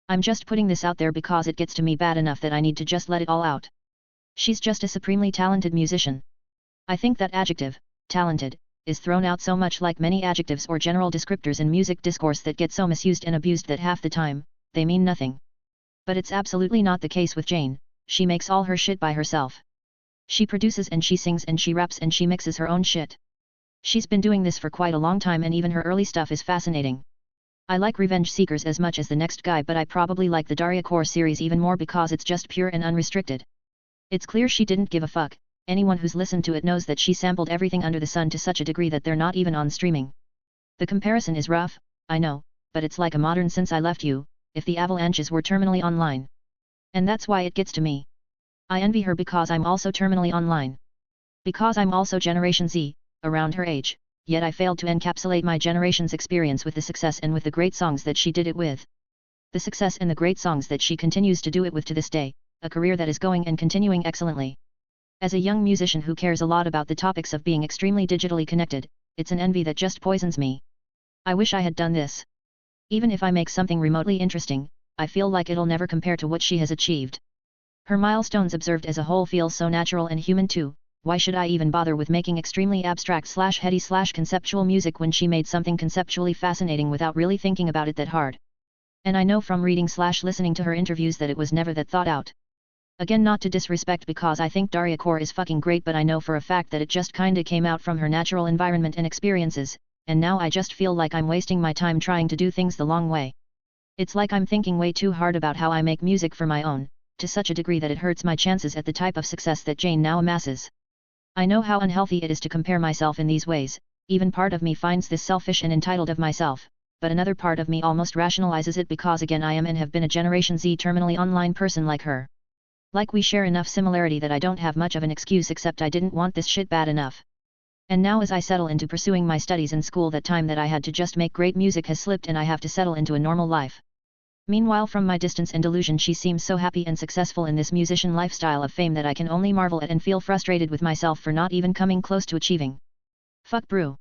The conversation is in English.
I'm just putting this out there because it gets to me bad enough that I need to just let it all out. She's just a supremely talented musician. I think that adjective, talented, is thrown out so much like many adjectives or general descriptors in music discourse that get so misused and abused that half the time, they mean nothing. But it's absolutely not the case with Jane. She makes all her shit by herself. She produces and she sings and she raps and she mixes her own shit. She's been doing this for quite a long time and even her early stuff is fascinating. I like Revenge Seekers as much as the next guy, but I probably like the Daria Core series even more because it's just pure and unrestricted. It's clear she didn't give a fuck. Anyone who's listened to it knows that she sampled everything under the sun to such a degree that they're not even on streaming. The comparison is rough, I know, but it's like a modern Since I Left You, if the Avalanches were terminally online. And that's why it gets to me. I envy her because I'm also terminally online. Because I'm also Generation Z, around her age, yet I failed to encapsulate my generation's experience with the success and with the great songs that she did it with. The success and the great songs that she continues to do it with to this day, a career that is going and continuing excellently. As a young musician who cares a lot about the topics of being extremely digitally connected, it's an envy that just poisons me. I wish I had done this. Even if I make something remotely interesting, I feel like it'll never compare to what she has achieved. Her milestones observed as a whole feel so natural and human too. Why should I even bother with making extremely abstract/heady/conceptual music when she made something conceptually fascinating without really thinking about it that hard? And I know from reading/listening to her interviews that it was never that thought out. Again, not to disrespect because I think Daria Core is fucking great, but I know for a fact that it just kinda came out from her natural environment and experiences, and now I just feel like I'm wasting my time trying to do things the long way. It's like I'm thinking way too hard about how I make music for my own, to such a degree that it hurts my chances at the type of success that Jane now amasses. I know how unhealthy it is to compare myself in these ways. Even part of me finds this selfish and entitled of myself, but another part of me almost rationalizes it because again I am and have been a Generation Z terminally online person like her. Like we share enough similarity that I don't have much of an excuse except I didn't want this shit bad enough. And now as I settle into pursuing my studies in school, that time that I had to just make great music has slipped and I have to settle into a normal life. Meanwhile, from my distance and delusion, she seems so happy and successful in this musician lifestyle of fame that I can only marvel at and feel frustrated with myself for not even coming close to achieving. Fuck Brew.